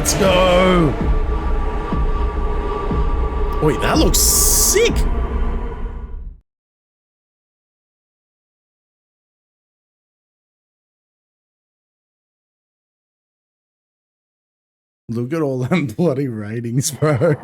Let's go. Wait, that looks sick. Look at all them bloody ratings, bro.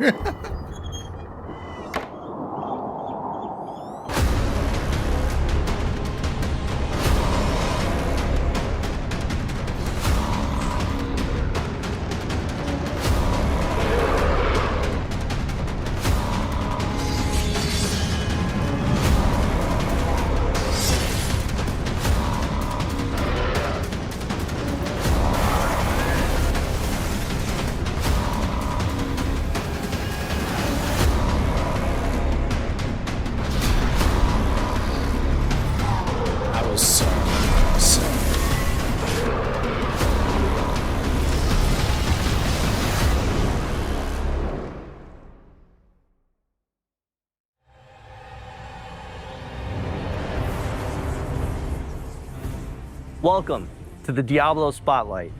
Welcome to the Diablo Spotlight.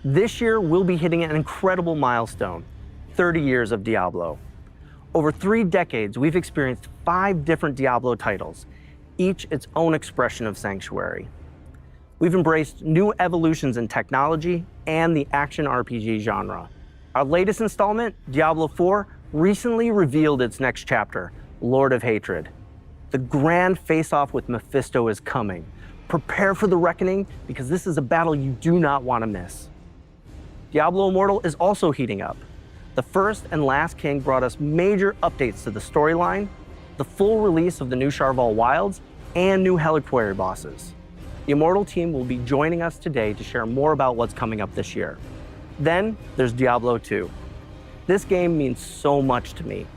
This year, we'll be hitting an incredible milestone, 30 years of Diablo. Over 3 decades, we've experienced 5 different Diablo titles, each its own expression of sanctuary. We've embraced new evolutions in technology and the action RPG genre. Our latest installment, Diablo IV, recently revealed its next chapter, Lord of Hatred. The grand face-off with Mephisto is coming. Prepare for the reckoning, because this is a battle you do not want to miss. Diablo Immortal is also heating up. The First and Last King brought us major updates to the storyline, the full release of the new Sharval Wilds, and new Heliquary bosses. The Immortal team will be joining us today to share more about what's coming up this year. Then there's Diablo II. This game means so much to me.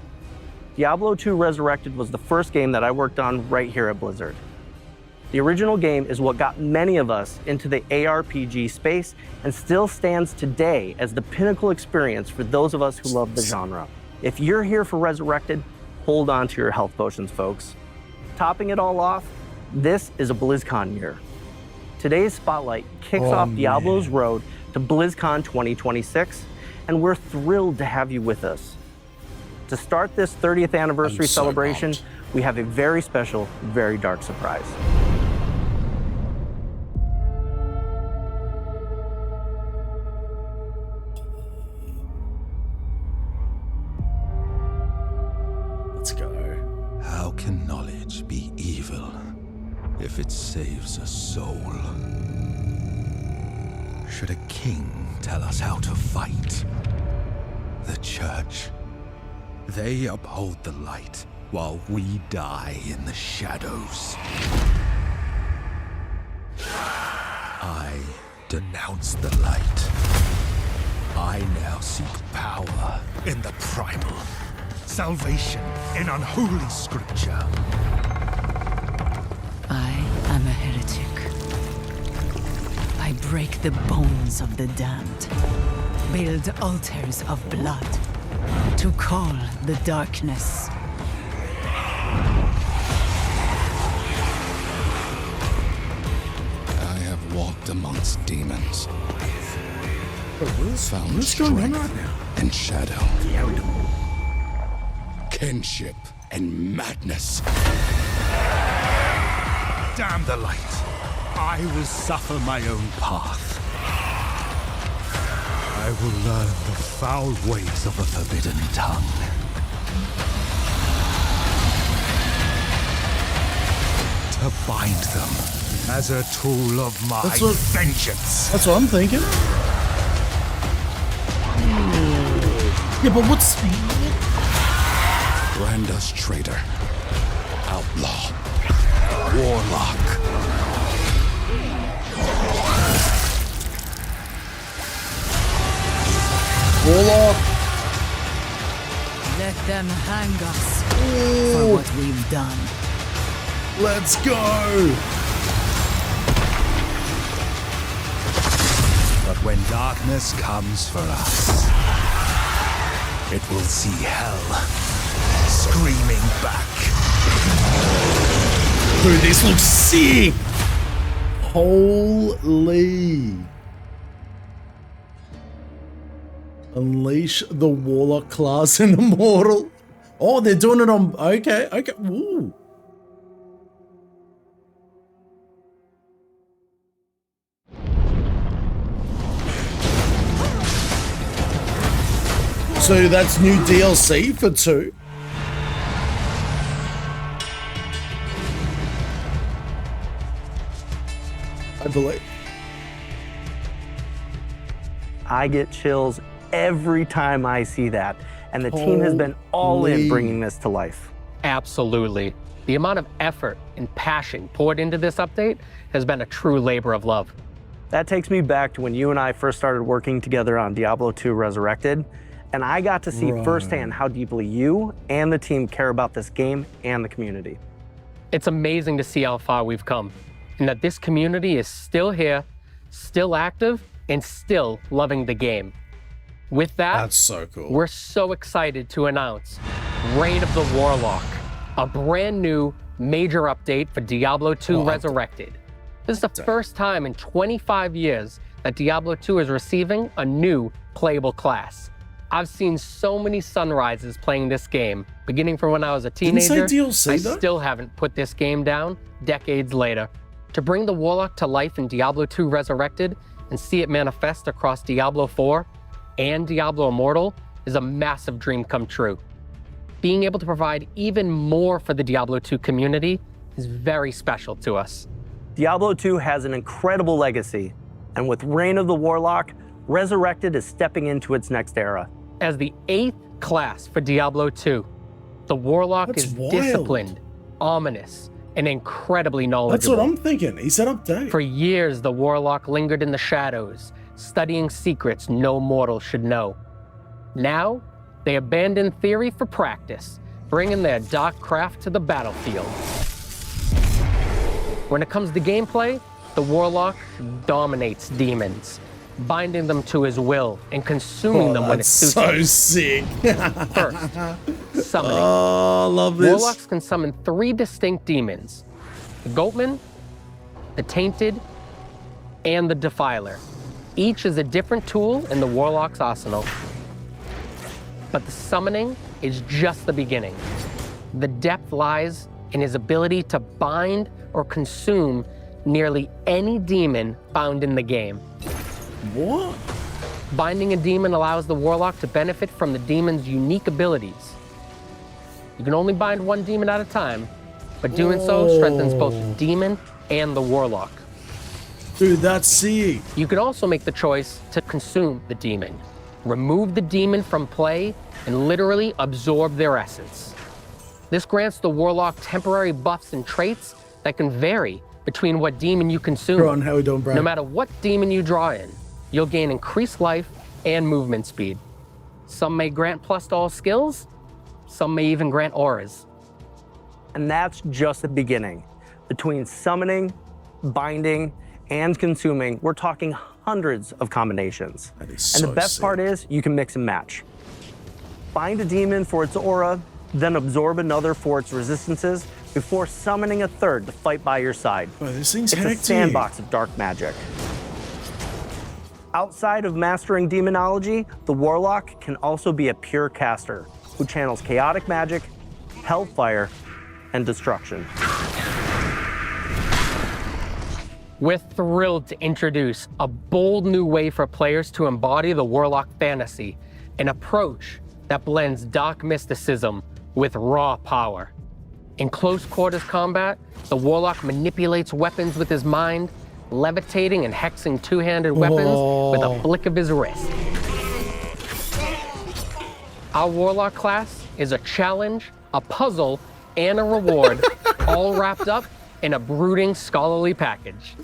Diablo II Resurrected was the first game that I worked on right here at Blizzard. The original game is what got many of us into the ARPG space and still stands today as the pinnacle experience for those of us who love the genre. If you're here for Resurrected, hold on to your health potions, folks. Topping it all off, this is a BlizzCon year. Today's Spotlight kicks off Diablo's road to BlizzCon 2026, and we're thrilled to have you with us. To start this 30th anniversary celebration, we have a very special, very dark surprise. Let's go. How can knowledge be evil if it saves a soul? Should a king tell us how to fight? The church, they uphold the light while we die in the shadows. I denounce the light. I now seek power in the primal, salvation in unholy scripture. I am a heretic. I break the bones of the damned, build altars of blood to call the darkness. I have walked amongst demons, found What's going on strength right now? and shadow, kinship and madness. Damn the light! I will suffer my own path. I will learn the foul ways of a forbidden tongue. To bind them as a tool of my vengeance. That's what I'm thinking. Yeah, but what's... Branda's traitor. Outlaw. Warlock. Warlock. Let them hang us for what we've done. Let's go. But when darkness comes for us, it will see hell screaming back. Dude, this looks sick. Holy. Unleash the Warlock class in Immortal. Oh, they're doing it on... Okay, okay. Ooh. So that's new DLC for 2. I believe. I get chills every time I see that, and the team has been all in bringing this to life. Absolutely. The amount of effort and passion poured into this update has been a true labor of love. That takes me back to when you and I first started working together on Diablo II Resurrected, and I got to see firsthand how deeply you and the team care about this game and the community. It's amazing to see how far we've come, and that this community is still here, still active, and still loving the game. With that, That's so cool. We're so excited to announce Reign of the Warlock, a brand new major update for Diablo II Resurrected. This is the first time in 25 years that Diablo II is receiving a new playable class. I've seen so many sunrises playing this game, beginning from when I was a teenager. DLC, I though? still haven't put this game down decades later. To bring the Warlock to life in Diablo II Resurrected and see it manifest across Diablo 4 and Diablo Immortal is a massive dream come true. Being able to provide even more for the Diablo 2 community is very special to us. Diablo 2 has an incredible legacy, and with Reign of the Warlock, Resurrected is stepping into its next era. As the 8th class for Diablo 2, the Warlock That's is wild. disciplined, ominous, and incredibly That's knowledgeable. what I'm thinking. He said update. For years, the Warlock lingered in the shadows, studying secrets no mortal should know. Now, they abandon theory for practice, bringing their dark craft to the battlefield. When it comes to gameplay, the Warlock dominates demons, binding them to his will and consuming them when it suits so him. sick. First, summoning. Oh, I love this. Warlocks can summon 3 distinct demons: the Goatman, the Tainted, and the Defiler. Each is a different tool in the Warlock's arsenal. But the summoning is just the beginning. The depth lies in his ability to bind or consume nearly any demon found in the game. What? Binding a demon allows the Warlock to benefit from the demon's unique abilities. You can only bind one demon at a time, but doing so strengthens both the demon and the Warlock. Dude, that's sick. You can also make the choice to consume the demon, remove the demon from play, and literally absorb their essence. This grants the Warlock temporary buffs and traits that can vary between what demon you consume. Bro, how we doing, bro? No matter what demon you draw in, you'll gain increased life and movement speed. Some may grant plus to all skills, some may even grant auras. And that's just the beginning. Between summoning, binding, and consuming, we're talking hundreds of combinations. That is And so the best sick. part is you can mix and match. Bind a demon for its aura, then absorb another for its resistances, before summoning a third to fight by your side. Bro, this thing's It's a hectic. sandbox of dark magic. Outside of mastering demonology, the Warlock can also be a pure caster who channels chaotic magic, hellfire, and destruction. We're thrilled to introduce a bold new way for players to embody the Warlock fantasy, an approach that blends dark mysticism with raw power. In close quarters combat, the Warlock manipulates weapons with his mind, levitating and hexing two-handed weapons with a flick of his wrist. Our Warlock class is a challenge, a puzzle, and a reward, all wrapped up in a brooding scholarly package.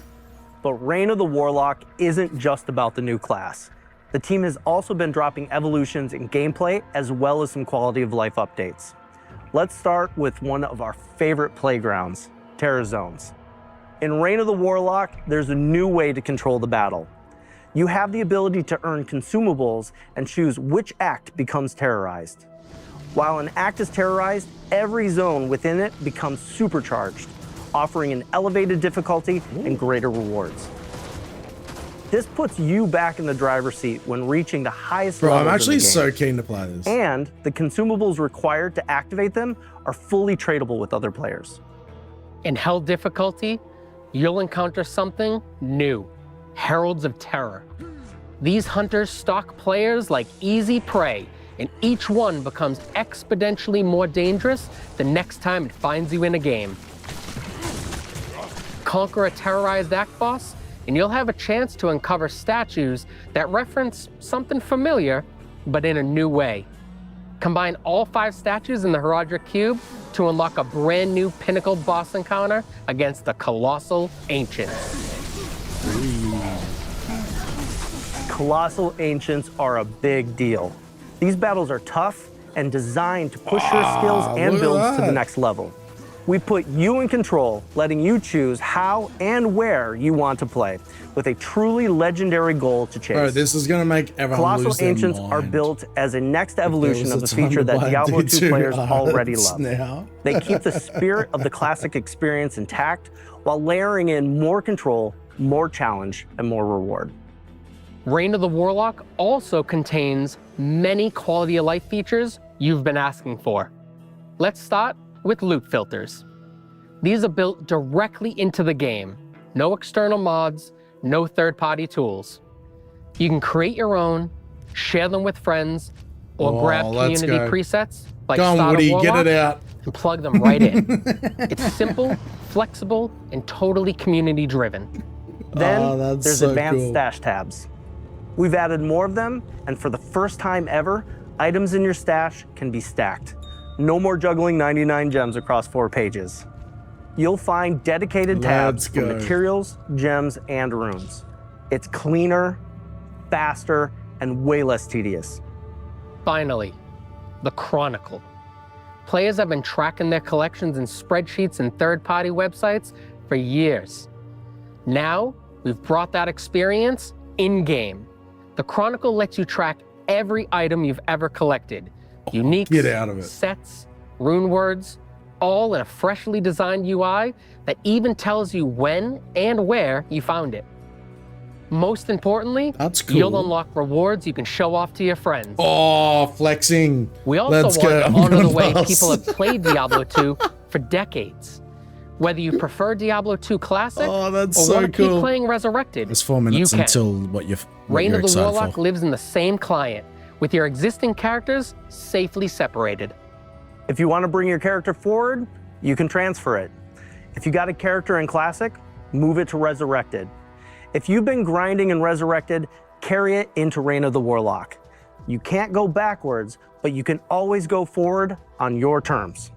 But Reign of the Warlock isn't just about the new class. The team has also been dropping evolutions in gameplay as well as some quality of life updates. Let's start with one of our favorite playgrounds, Terror Zones. In Reign of the Warlock, there's a new way to control the battle. You have the ability to earn consumables and choose which act becomes terrorized. While an act is terrorized, every zone within it becomes supercharged, offering an elevated difficulty and greater rewards. This puts you back in the driver's seat when reaching the highest Bro, levels I'm actually in the game. so keen to play this. And the consumables required to activate them are fully tradable with other players. In Hell difficulty, you'll encounter something new, Heralds of Terror. These hunters stalk players like easy prey, and each one becomes exponentially more dangerous the next time it finds you in a game. Conquer a terrorized act boss, and you'll have a chance to uncover statues that reference something familiar, but in a new way. Combine all 5 statues in the Heraldric Cube to unlock a brand new pinnacle boss encounter against the Colossal Ancients. Colossal Ancients are a big deal. These battles are tough and designed to push your skills and look at builds to the that. next level. We put you in control, letting you choose how and where you want to play, with a truly legendary goal to chase. Bro, this is gonna make everyone lose Colossal their Ancients mind. are built as a next There evolution was of a the time feature to that buy Diablo 2 D2 players already arts love. now. They keep the spirit of the classic experience intact while layering in more control, more challenge, and more reward. Reign of the Warlock also contains many quality of life features you've been asking for. Let's start with loot filters. These are built directly into the game. No external mods, no third-party tools. You can create your own, share them with friends, or Oh, grab let's community go. presets like Go on, Starter Woody, Warlock get it out. and plug them right in. It's simple, flexible, and totally community-driven. Then Oh, that's there's so advanced cool. stash tabs. We've added more of them, and for the first time ever, items in your stash can be stacked. No more juggling 99 gems across 4 pages. You'll find dedicated tabs Let's for go. materials, gems, and runes. It's cleaner, faster, and way less tedious. Finally, the Chronicle. Players have been tracking their collections in spreadsheets and third-party websites for years. Now, we've brought that experience in-game. The Chronicle lets you track every item you've ever collected. Uniques, Get out of it. sets, rune words, all in a freshly designed UI that even tells you when and where you found it. Most importantly, That's cool. you'll unlock rewards you can show off to your friends. Oh, flexing. We also Let's want go. to I'm honor the gonna way pass. people have played Diablo 2 for decades. Whether you prefer Diablo 2 Classic Oh, that's or so want to keep cool. playing Resurrected, It's 4 minutes you can. until what Reign you're of the excited Warlock for. lives in the same client, with your existing characters safely separated. If you want to bring your character forward, you can transfer it. If you got a character in Classic, move it to Resurrected. If you've been grinding in Resurrected, carry it into Reign of the Warlock. You can't go backwards, but you can always go forward on your terms.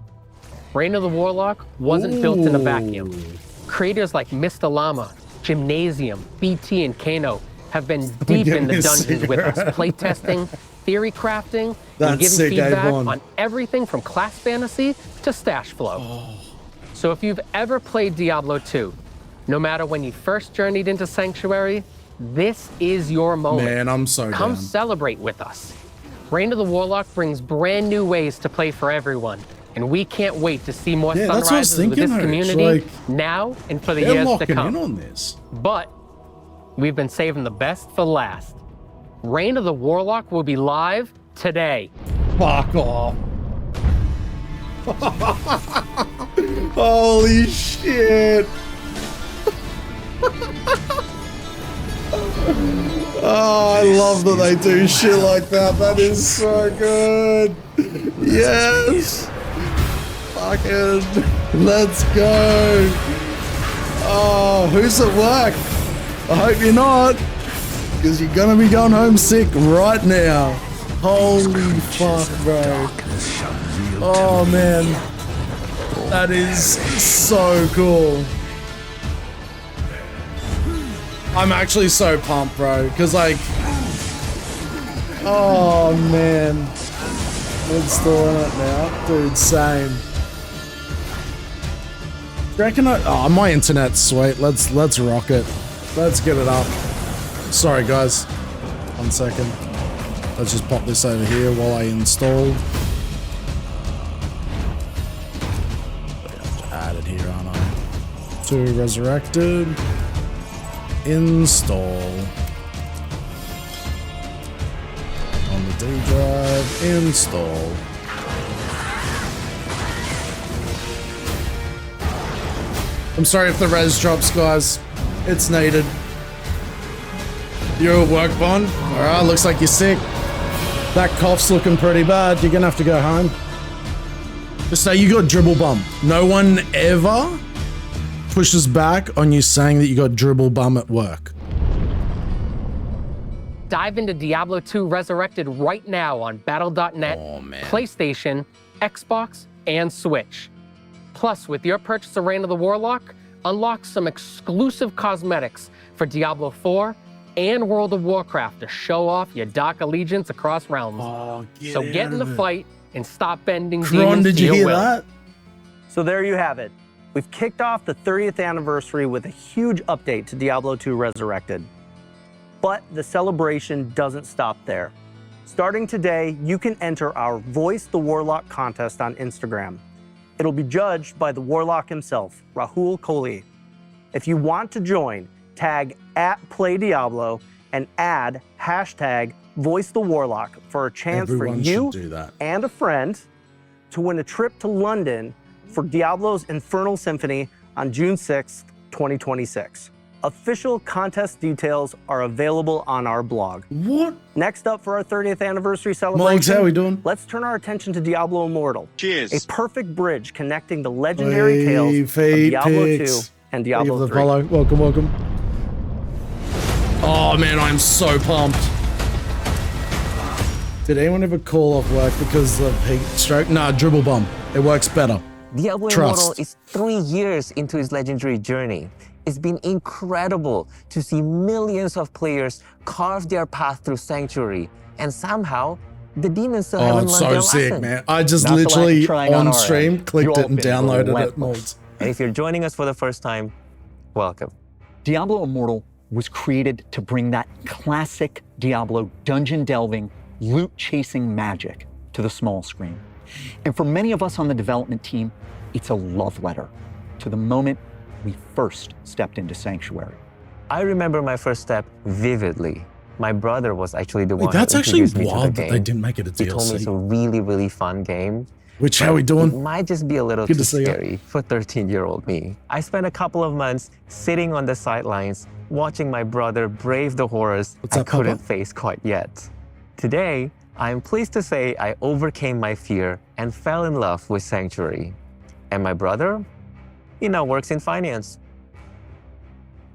Reign of the Warlock wasn't built in a vacuum. Ooh. Creators like Mr. Llama, Gymnasium, BT, and Kano have been deep give in me the a dungeons with us, cigarette. playtesting, theory crafting, That's and giving sick, feedback Avon. on everything from class fantasy to stash flow. Oh. So if you've ever played Diablo 2, no matter when you first journeyed into Sanctuary, this is your moment. Man, I'm so Come down. celebrate with us. Reign of the Warlock brings brand new ways to play for everyone, and we can't wait to see more Yeah, that's what I was sunrises with thinking, this Hoach, community like, now and for the They're years to locking in come. on this. But we've been saving the best for last. Reign of the Warlock will be live today. Fuck off. Holy shit. Oh, I love that they do shit like that. That is so good. Yes. Fucking let's go. Oh, who's at work? I hope you're not, because you're gonna be going home sick right now. Holy fuck, bro. Oh man, that is so cool. I'm actually so pumped, bro, because like, oh man, it's doing it now, dude. Same. Reckon my internet's sweet. Let's rock it. Let's get it up. Sorry guys, 1 second. Let's just pop this over here while I install. Add it here, aren't I? To Resurrected. Install. SD drive install. I'm sorry if the res drops, guys. It's needed. You're at work, Bond? Alright, looks like you're sick. That cough's looking pretty bad. You're gonna have to go home. Just say you got dribble bum. No one ever pushes back on you saying that you got dribble bum at work. Dive into Diablo II Resurrected right now on Battle.net, PlayStation, Xbox, and Switch. Plus, with your purchase of Reign of the Warlock, unlock some exclusive cosmetics for Diablo 4 and World of Warcraft to show off your dark allegiance across realms. Oh, so get in the fight and stop bending Kron, demons did to you your hear will. that? So there you have it. We've kicked off the 30th anniversary with a huge update to Diablo II Resurrected. But the celebration doesn't stop there. Starting today, you can enter our Voice the Warlock contest on Instagram. It'll be judged by the Warlock himself, Rahul Kohli. If you want to join, tag @PlayDiablo and add #VoiceTheWarlock for a chance Everyone for you should do that. and a friend to win a trip to London for Diablo's Infernal Symphony on June 6th, 2026. Official contest details are available on our blog. What? Next up for our 30th anniversary Mugs, celebration, how we doing? let's turn our attention to Diablo Immortal. Cheers. A perfect bridge connecting the legendary tales of Fate Diablo picks. 2 and Thank you for Diablo the 3. follow. Welcome, welcome. Oh man, I'm so pumped. Did anyone ever call off work because of heat stroke? Nah, dribble bum. It works better. Diablo Trust. Immortal is 3 years into his legendary journey. It's been incredible to see millions of players carve their path through Sanctuary, and somehow the demons still Oh, haven't it's learned so their sick, lesson. man. I just Not the lack of literally trying on on our stream end. clicked You it all and been downloaded it relentless. mods. And if you're joining us for the first time, welcome. Diablo Immortal was created to bring that classic Diablo dungeon delving, loot chasing magic to the small screen. And for many of us on the development team, it's a love letter to the moment we first stepped into Sanctuary. I remember my first step vividly. My brother was actually the Wait, one that's who actually introduced me to the wild that game. they didn't make it a He told me it's a DLC. really, really fun game. Which, how we It doing? might just be a little Good too to see you. scary for 13-year-old me. I spent a couple of months sitting on the sidelines, watching my brother brave the horrors What's I up, Papa? couldn't face quite yet. Today, I am pleased to say I overcame my fear and fell in love with Sanctuary. And my brother, he now works in finance.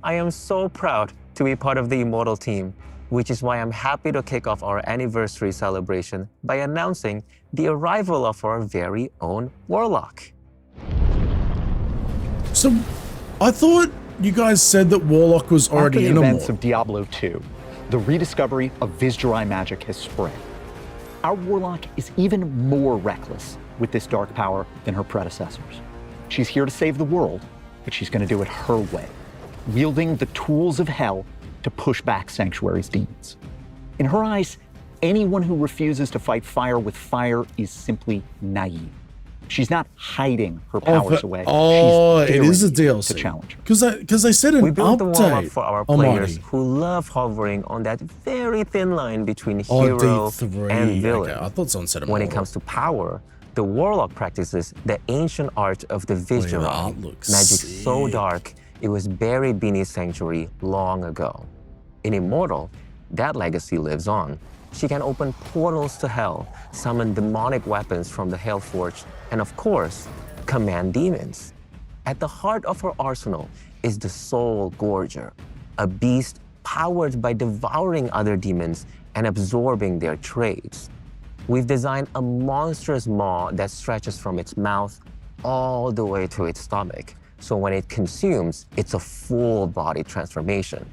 I am so proud to be part of the Immortal team, which is why I'm happy to kick off our anniversary celebration by announcing the arrival of our very own Warlock. So, I thought you guys said that Warlock was After already the in events Immortal. of Diablo II, the rediscovery of Vizjurai magic has spread. Our Warlock is even more reckless with this dark power than her predecessors. She's here to save the world, but she's going to do it her way, wielding the tools of hell to push back Sanctuary's demons. In her eyes, anyone who refuses to fight fire with fire is simply naive. She's not hiding her powers away. Oh, She's it is a daring DLC. to challenge her. Because they said an We built the Warlock update. for our Almighty. players who love hovering on that very thin line between Oh, hero D3. and villain. Okay, I thought someone said When it Immortal. comes to power, the Warlock practices the ancient art of the the Vizjurai, art looks magic so sick. dark it was buried beneath Sanctuary long ago. In Immortal, that legacy lives on. She can open portals to hell, summon demonic weapons from the Hellforge, and of course, command demons. At the heart of her arsenal is the Soul Gorger, a beast powered by devouring other demons and absorbing their traits. We've designed a monstrous maw that stretches from its mouth all the way to its stomach, so when it consumes, it's a full body transformation.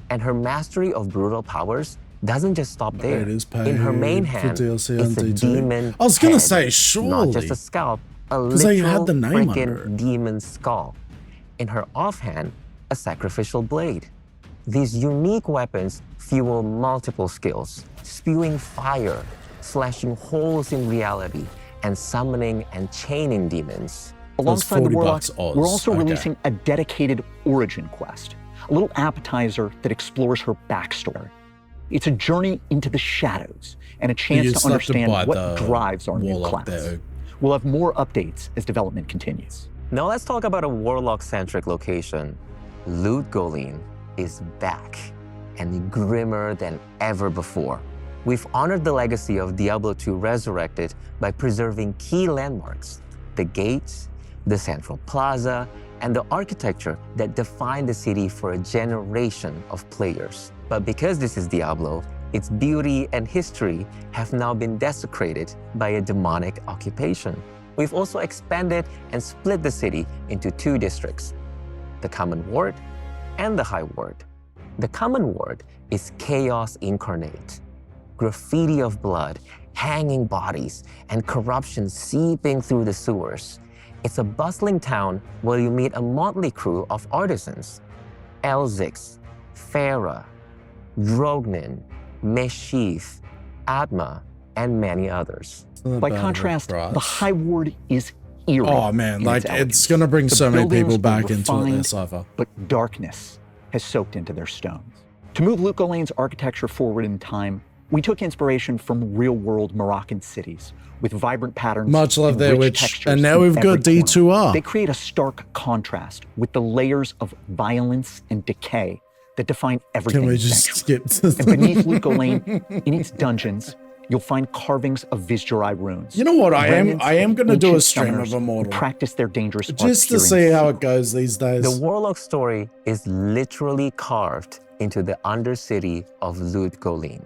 And her mastery of brutal powers doesn't just stop there. It is In her main paid for hand, DLC it's on a D2. demon I was gonna head, say, not just surely. a scalp, a 'Cause they literal had the name under freaking it. demon skull. In her offhand, a sacrificial blade. These unique weapons fuel multiple skills, spewing fire, slashing holes in reality, and summoning and chaining demons. Alongside the 40 Warlock, bucks Oz. we're also Okay. releasing a dedicated origin quest, a little appetizer that explores her backstory. It's a journey into the shadows and a You chance to slept understand by what the drives our new Warlock class. there. We'll have more updates as development continues. Now let's talk about a Warlock-centric location. Loot Golem is back and grimmer than ever before. We've honored the legacy of Diablo II Resurrected by preserving key landmarks, the gates, the central plaza, and the architecture that defined the city for a generation of players. But because this is Diablo, its beauty and history have now been desecrated by a demonic occupation. We've also expanded and split the city into two districts, the Common Ward and the High Ward. The Common Ward is chaos incarnate. Graffiti of blood, hanging bodies, and corruption seeping through the sewers. It's a bustling town where you meet a motley crew of artisans. Elzix, Farah, Drognin, Meshith, Atma, and many others. By contrast, the High Ward is eerie. Oh man, in like its it's elegance. gonna bring The so many buildings people are back into it refined, this either. But darkness has soaked into their stones. To move Loot Golene's architecture forward in time, we took inspiration from real-world Moroccan cities with vibrant patterns. Much love and there, rich Witch. textures And now in we've got every corner. D2R. They create a stark contrast with the layers of violence and decay that define everything. Can we in just Sanctuary. skip to And beneath Loot Golene, in its dungeons, you'll find carvings of Vizjurai runes. You know what? I am Remnants gonna of do a ancient stream of summoners who Immortal. practice their dangerous arts Just to here in see how secret. it goes these days. The Warlock story is literally carved into the undercity of Loot Golene.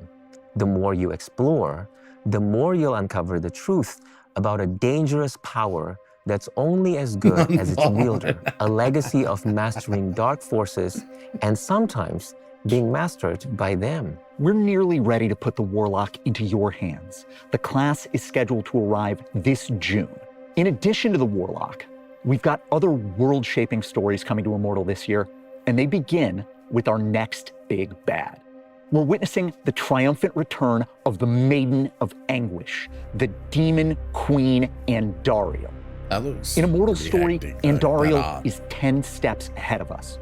The more you explore, the more you'll uncover the truth about a dangerous power that's only as good as its wielder, a legacy of mastering dark forces and sometimes being mastered by them. We're nearly ready to put the Warlock into your hands. The class is scheduled to arrive this June. In addition to the Warlock, we've got other world-shaping stories coming to Immortal this year, and they begin with our next big bad. We're witnessing the triumphant return of the Maiden of Anguish, the Demon Queen Andariel. That looks In Immortal's pretty story, hectic, though, that Andariel art. is 10 steps ahead of us.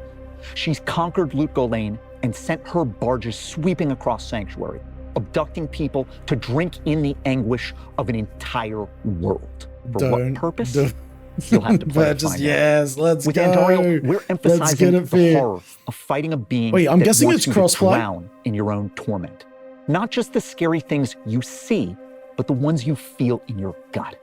She's conquered Loot Golene and sent her barges sweeping across Sanctuary, abducting people to drink in the anguish of an entire world. For what purpose? You'll have to play to Just find out. yes, let's With go. Andariel, we're Let's emphasizing get it the fit. horror of fighting a being Wait, I'm that guessing wants it's you to crossplay? drown in your own torment. Not just the scary things you see, but the ones you feel in your gut.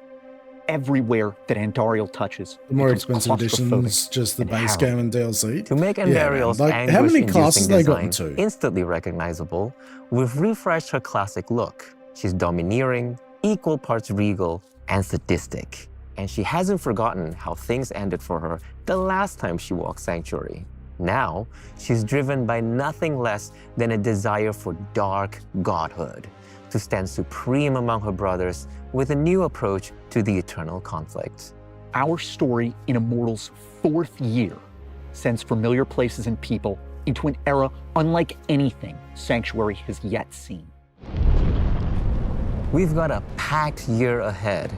Everywhere that Andariel touches, The more becomes expensive claustrophobic editions, just the and base harrowing. game and DLC. To make Yeah, man. Andariel's Like, how many classes anguish-inducing they got design into? instantly recognizable, we've refreshed her classic look. She's domineering, equal parts regal, and sadistic. And she hasn't forgotten how things ended for her the last time she walked Sanctuary. Now, she's driven by nothing less than a desire for dark godhood, to stand supreme among her brothers with a new approach to the eternal conflict. Our story in Immortal's 4th year sends familiar places and people into an era unlike anything Sanctuary has yet seen. We've got a packed year ahead,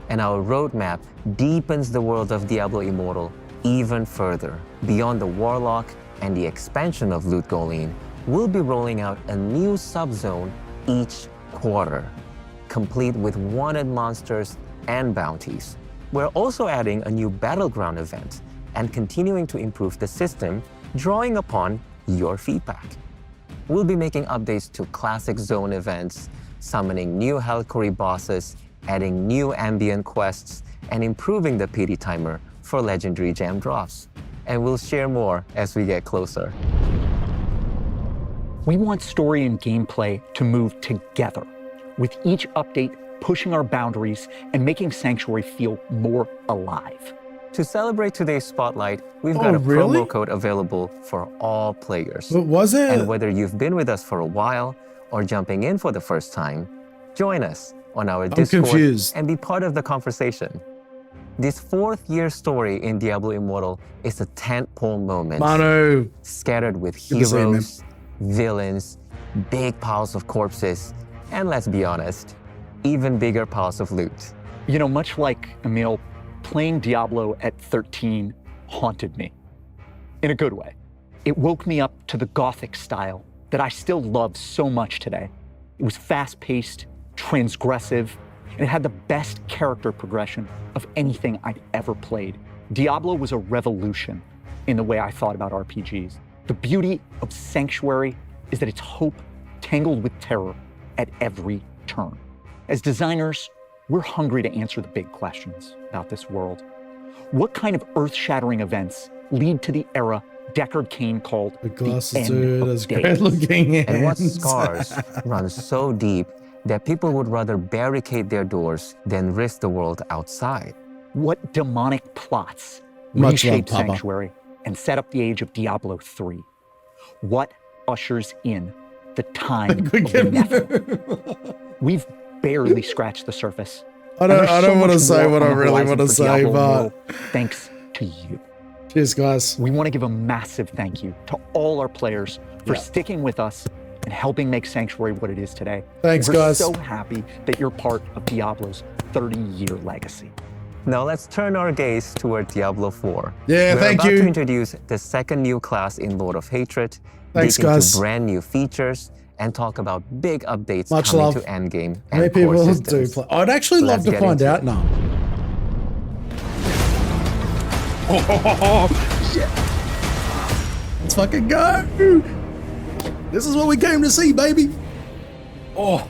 and our roadmap deepens the world of Diablo Immortal even further. Beyond the Warlock and the expansion of Loot Golene, we'll be rolling out a new subzone each quarter, complete with wanted monsters and bounties. We're also adding a new battleground event and continuing to improve the system, drawing upon your feedback. We'll be making updates to classic zone events, summoning new Helcori bosses, adding new ambient quests, and improving the pity timer for legendary gem drops. And we'll share more as we get closer. We want story and gameplay to move together, with each update pushing our boundaries and making Sanctuary feel more alive. To celebrate today's spotlight, we've got a really? promo code available for all players. But was it? And whether you've been with us for a while or jumping in for the first time, join us on our Discord confused. and be part of the conversation. This 4th year story in Diablo Immortal is a tentpole moment, Manu. scattered with Good to see you, man. heroes, villains, big piles of corpses, and let's be honest, even bigger piles of loot. You know, much like Emil, playing Diablo at 13 haunted me. In a good way. It woke me up to the Gothic style that I still love so much today. It was fast-paced, transgressive, and it had the best character progression of anything I'd ever played. Diablo was a revolution in the way I thought about RPGs. The beauty of Sanctuary is that it's hope tangled with terror at every turn. As designers, we're hungry to answer the big questions about this world. What kind of earth-shattering events lead to the era Deckard Cain called The the glasses, end dude, of that's days? great looking. And what hands. scars run so deep that people would rather barricade their doors than risk the world outside. What demonic plots Much love, reshaped Papa. Sanctuary and set up the age of Diablo III? What ushers in the time of the Nephilim? We've barely scratched the surface. I And don't, there's I so don't want to much say more what on I the really horizon want to for say, Diablo but Immortal, thanks to you. cheers, guys. We want to give a massive thank you to all our players for Yeah. sticking with us and helping make Sanctuary what it is today. Thanks, We're guys. so happy that you're part of Diablo's 30-year legacy. Now let's turn our gaze toward Diablo 4. Yeah, We're thank about you. to introduce the second new class in Lord of Hatred, Thanks, dig into guys. brand new features, and talk about big updates Much coming love. to Endgame How many and core people do systems. play? I'd actually love Let's to get find into out it. now. Let's fucking go. This is what we came to see, baby. Oh,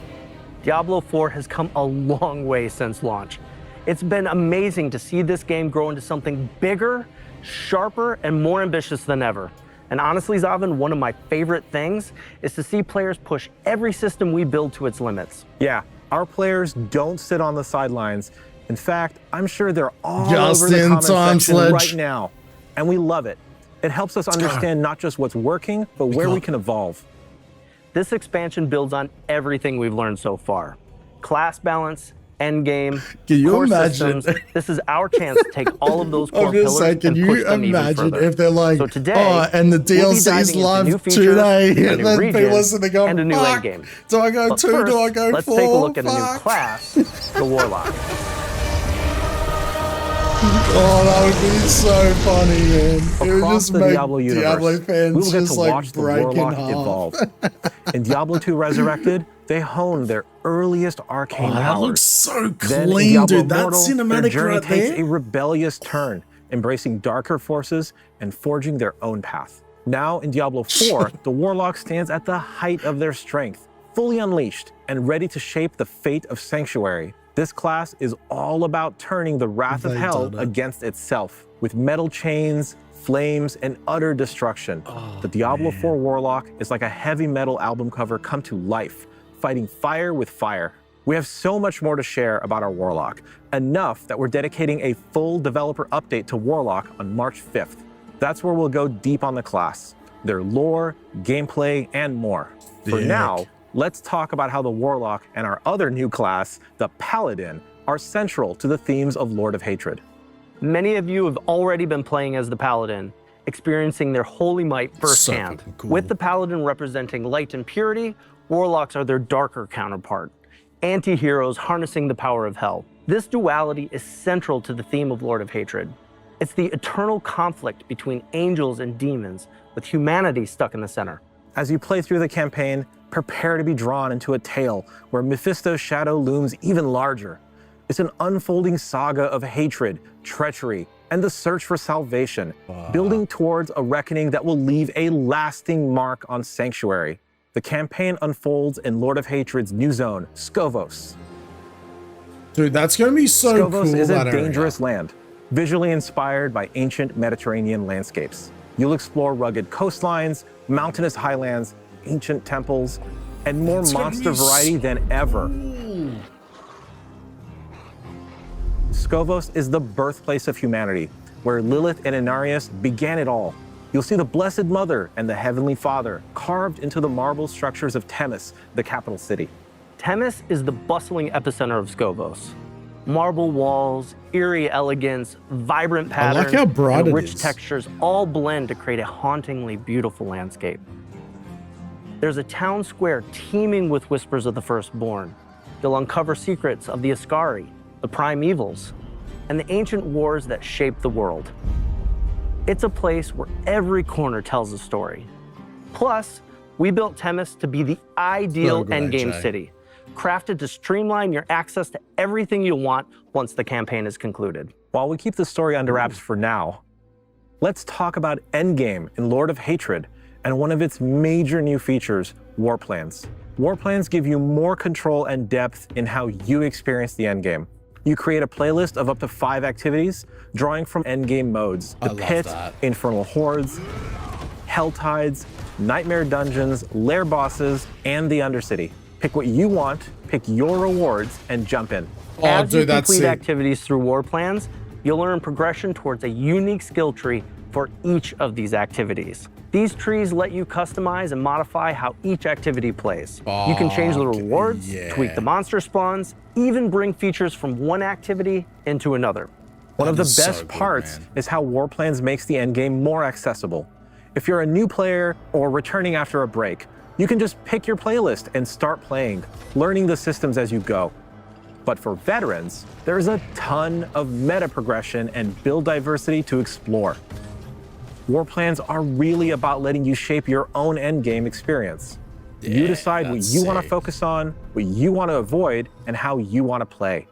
Diablo 4 has come a long way since launch. It's been amazing to see this game grow into something bigger, sharper, and more ambitious than ever. And honestly, Zavin, one of my favorite things is to see players push every system we build to its limits. Yeah, our players don't sit on the sidelines. In fact, I'm sure they're all Just over the in comment time, section Sledge. right now. And we love it. It helps us understand not just what's working, but where we can evolve. This expansion builds on everything we've learned so far. Class balance, endgame, Can you core imagine? systems. This is our chance to take all of those core I'm just pillars saying, can and push you them even imagine further. if they're like, So today, oh, and the we'll be DLC's diving into live new features, today, a new and then people region, listen and go, and a new fuck, endgame. do I go But 2, first, do I go let's 4? take a look at a new Fuck. class, the Warlock. Oh, that would be so funny, man. It would Across just the make Diablo universe, Diablo fans we will get just to like watch the break in Warlock half. evolve. In Diablo II Resurrected, they honed their earliest arcane Oh, that powers. looks so Then in clean, Diablo dude. That Immortal, their cinematic journey right takes there. a rebellious turn, embracing darker forces and forging their own path. Now in Diablo 4, the Warlock stands at the height of their strength, fully unleashed and ready to shape the fate of Sanctuary. This class is all about turning the wrath of They hell done it. against itself, with metal chains, flames, and utter destruction. The Diablo 4 Warlock is like a heavy metal album cover come to life, fighting fire with fire. We have so much more to share about our Warlock, enough that we're dedicating a full developer update to Warlock on March 5th. That's where we'll go deep on the class, their lore, gameplay, and more. For Dick. now, let's talk about how the Warlock and our other new class, the Paladin, are central to the themes of Lord of Hatred. Many of you have already been playing as the Paladin, experiencing their holy might firsthand. fucking cool. With the Paladin representing light and purity, Warlocks are their darker counterpart, anti-heroes harnessing the power of hell. This duality is central to the theme of Lord of Hatred. It's the eternal conflict between angels and demons, with humanity stuck in the center. As you play through the campaign, prepare to be drawn into a tale where Mephisto's shadow looms even larger. It's an unfolding saga of hatred, treachery, and the search for salvation, building towards a reckoning that will leave a lasting mark on Sanctuary. The campaign unfolds in Lord of Hatred's new zone, Skovos. Dude, that's going to be so Skovos cool. is a that area. dangerous land, visually inspired by ancient Mediterranean landscapes. You'll explore rugged coastlines, mountainous highlands, ancient temples, and more It's gonna monster be variety than ever. Skovos is the birthplace of humanity, where Lilith and Inarius began it all. You'll see the Blessed Mother and the Heavenly Father carved into the marble structures of Temis, the capital city. Temis is the bustling epicenter of Skovos. Marble walls, eerie elegance, vibrant like patterns, how broad and it rich is. textures all blend to create a hauntingly beautiful landscape. There's a town square teeming with whispers of the firstborn. You'll uncover secrets of the Ascari, the primevals, and the ancient wars that shaped the world. It's a place where every corner tells a story. Plus, We built Temis to be the ideal good, endgame AJ. city, crafted to streamline your access to everything you'll want once the campaign is concluded. While we keep the story under wraps for now, let's talk about Endgame in Lord of Hatred and one of its major new features, War Plans. War Plans give you more control and depth in how you experience the endgame. You create a playlist of up to 5 activities, drawing from endgame modes: the Pit, Infernal Hordes, Hell Tides, Nightmare Dungeons, Lair Bosses, and the Undercity. Pick what you want, pick your rewards, and jump in. As you complete activities through War Plans, you'll earn progression towards a unique skill tree for each of these activities. These trees let you customize and modify how each activity plays. You can change the rewards, tweak the monster spawns, even bring features from one activity into another. One of the best parts is how War Plans makes the endgame more accessible. If you're a new player or returning after a break, you can just pick your playlist and start playing, learning the systems as you go. But for veterans, there's a ton of meta progression and build diversity to explore. War Plans are really about letting you shape your own endgame experience. You decide what you want to focus on, what you want to avoid, and how you want to play.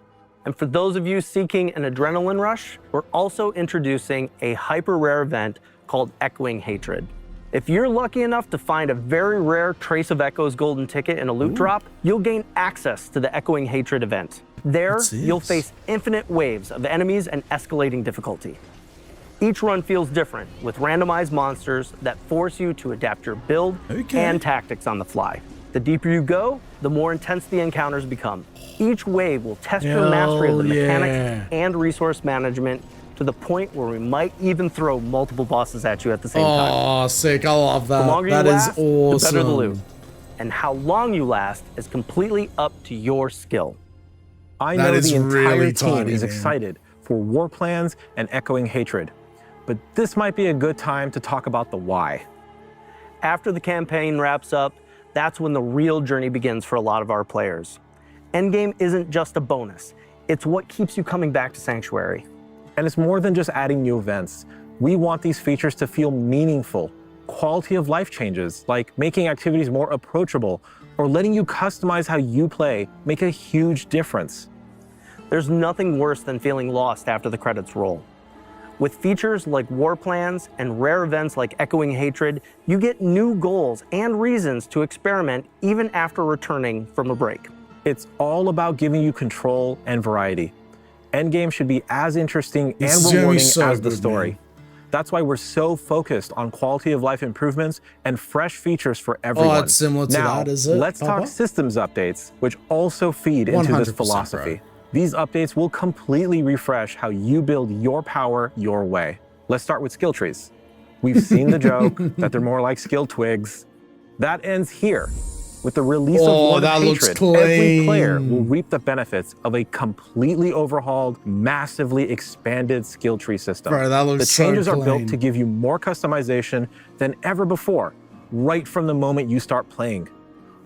And for those of you seeking an adrenaline rush, we're also introducing a hyper rare event called Echoing Hatred. If you're lucky enough to find a very rare Trace of Echoes golden ticket in a loot drop, you'll gain access to the Echoing Hatred event. There, you'll face infinite waves of enemies and escalating difficulty. Each run feels different, with randomized monsters that force you to adapt your build and tactics on the fly. The deeper you go, the more intense the encounters become. Each wave will test your mastery of the mechanics and resource management to the point where we might even throw multiple bosses at you at the same time. Oh, sick. I love that. The longer That you is last, awesome. the better the loot. And how long you last is completely up to your skill. I know the entire team is excited for War Plans and Echoing Hatred, but this might be a good time to talk about the why. After the campaign wraps up, that's when the real journey begins for a lot of our players. Endgame isn't just a bonus, it's what keeps you coming back to Sanctuary. And it's more than just adding new events. We want these features to feel meaningful. Quality of life changes, like making activities more approachable or letting you customize how you play, make a huge difference. There's nothing worse than feeling lost after the credits roll. With features like War Plans and rare events like Echoing Hatred, you get new goals and reasons to experiment even after returning from a break. It's all about giving you control and variety. Endgame should be as interesting and rewarding as the story. That's why we're so focused on quality of life improvements and fresh features for everyone. Oh, it's similar to that, is it? Let's talk systems updates, which also feed into this 100%, philosophy. bro. These updates will completely refresh how you build your power your way. Let's start with skill trees. We've seen the joke that they're more like skill twigs. That ends here. With the release of Lord of Hatred, every player will reap the benefits of a completely overhauled, massively expanded skill tree system. Bro, that looks the changes so are built clean. to give you more customization than ever before, right from the moment you start playing.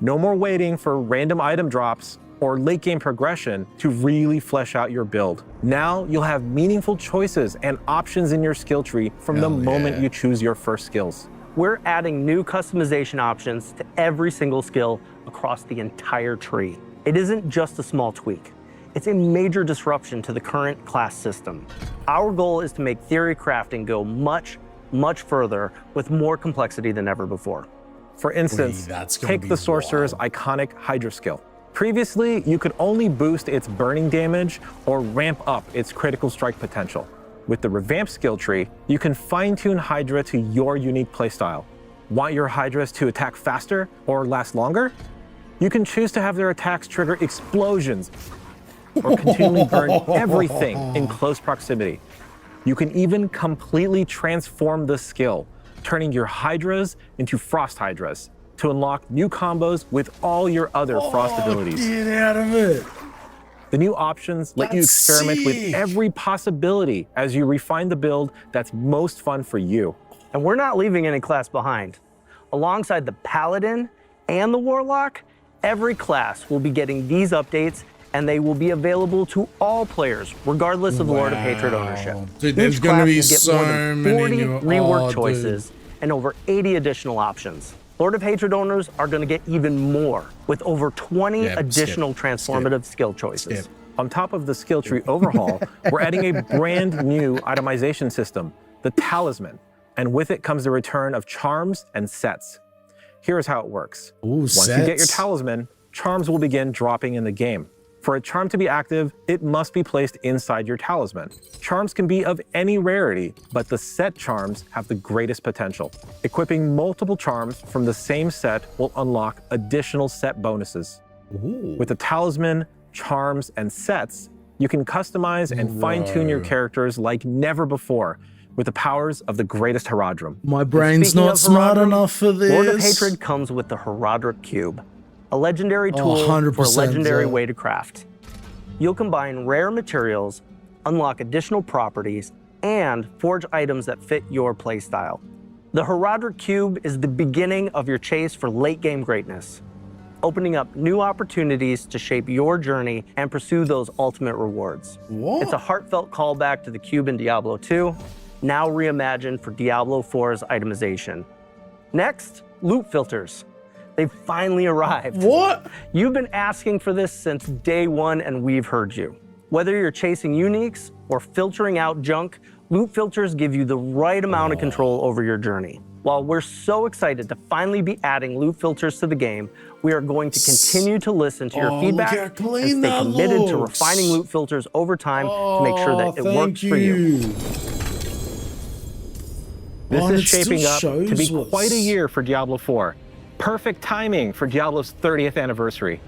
No more waiting for random item drops or late game progression to really flesh out your build. Now you'll have meaningful choices and options in your skill tree from the moment you choose your first skills. We're adding new customization options to every single skill across the entire tree. It isn't just a small tweak. It's a major disruption to the current class system. Our goal is to make theory crafting go much, much further with more complexity than ever before. For instance, take the Sorcerer's iconic Hydra skill. Previously, you could only boost its burning damage or ramp up its critical strike potential. With the revamped skill tree, you can fine-tune Hydra to your unique playstyle. Want your Hydras to attack faster or last longer? You can choose to have their attacks trigger explosions or continually burn everything in close proximity. You can even completely transform the skill, turning your Hydras into Frost Hydras to unlock new combos with all your other Frost abilities. Get out of it. The new options let you experiment with every possibility as you refine the build that's most fun for you. And we're not leaving any class behind. Alongside the Paladin and the Warlock, every class will be getting these updates, and they will be available to all players, regardless of Lord of Hatred ownership. Dude, there's Each gonna class be will get so more than many 40 new- rework oh, choices and over 80 additional options. Lord of Hatred owners are going to get even more with over 20 additional transformative skill choices. On top of the skill tree overhaul, we're adding a brand new itemization system, the Talisman, and with it comes the return of charms and sets. Here's how it works. Once you get your talisman, charms will begin dropping in the game. For a charm to be active, it must be placed inside your talisman. Charms can be of any rarity, but the set charms have the greatest potential. Equipping multiple charms from the same set will unlock additional set bonuses. With the talisman, charms, and sets, you can customize and fine-tune your characters like never before with the powers of the greatest Herodrum. My brain's not smart enough for this. Lord of Hatred comes with the Herodric Cube, a legendary tool for a legendary way to craft. You'll combine rare materials, unlock additional properties, and forge items that fit your playstyle. The Herodric Cube is the beginning of your chase for late-game greatness, opening up new opportunities to shape your journey and pursue those ultimate rewards. It's a heartfelt callback to the cube in Diablo II, now reimagined for Diablo 4's itemization. Next, loot filters. They've finally arrived. What? You've been asking for this since day one, and we've heard you. Whether you're chasing uniques or filtering out junk, loot filters give you the right amount of control over your journey. While we're so excited to finally be adding loot filters to the game, we are going to continue to listen to your feedback and stay committed to refining loot filters over time to make sure that it works for you. This is shaping up to be quite a year for Diablo 4. Perfect timing for Diablo's 30th anniversary.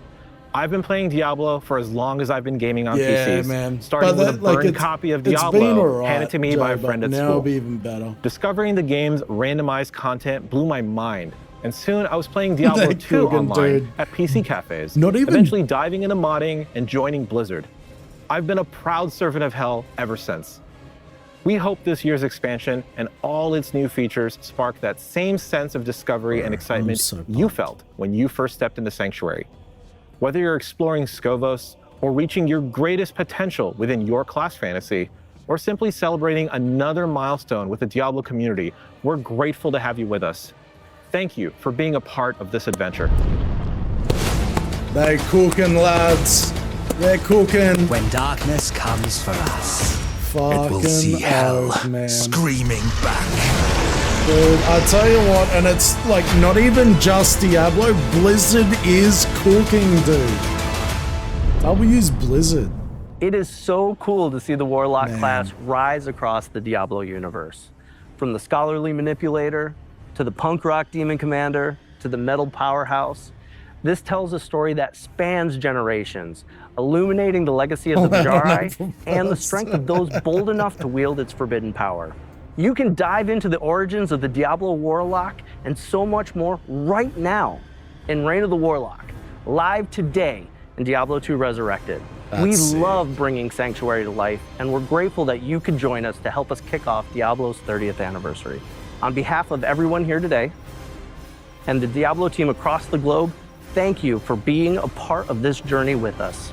I've been playing Diablo for as long as I've been gaming on PCs, starting with a burned copy of Diablo handed to me by a friend at school. It'll be even better. Discovering the game's randomized content blew my mind, and soon I was playing Diablo 2 online at PC cafes, eventually diving into modding and joining Blizzard. I've been a proud servant of hell ever since. We hope this year's expansion and all its new features spark that same sense of discovery and excitement you felt when you first stepped into Sanctuary. Whether you're exploring Skovos or reaching your greatest potential within your class fantasy, or simply celebrating another milestone with the Diablo community, we're grateful to have you with us. Thank you for being a part of this adventure. They're cooking, lads. They're cooking. When darkness comes for us, it will see hell screaming back. Dude, I tell you what, and it's like not even just Diablo, Blizzard is cooking, dude. W's Blizzard. It is so cool to see the Warlock class rise across the Diablo universe. From the scholarly manipulator, to the punk rock demon commander, to the metal powerhouse. This tells a story that spans generations, illuminating the legacy of the Vajari and the strength of those bold enough to wield its forbidden power. You can dive into the origins of the Diablo Warlock and so much more right now in Reign of the Warlock, live today in Diablo II Resurrected. We love bringing Sanctuary to life, and we're grateful that you could join us to help us kick off Diablo's 30th anniversary. On behalf of everyone here today and the Diablo team across the globe, thank you for being a part of this journey with us.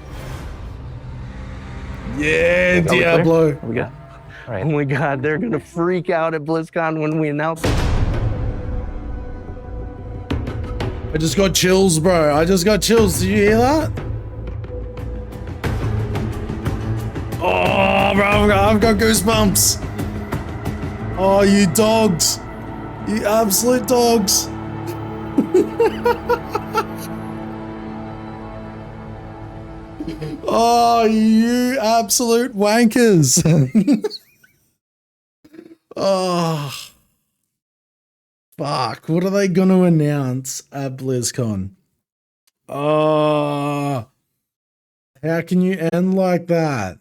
Yeah, Diablo. We got. Oh my God, they're gonna freak out at BlizzCon when we announce it. I just got chills, bro. I just got chills. Did you hear that? Oh, bro, I've got goosebumps. Oh, you dogs. You absolute dogs. Oh, you absolute wankers. Oh, fuck. What are they going to announce at BlizzCon? Oh, how can you end like that?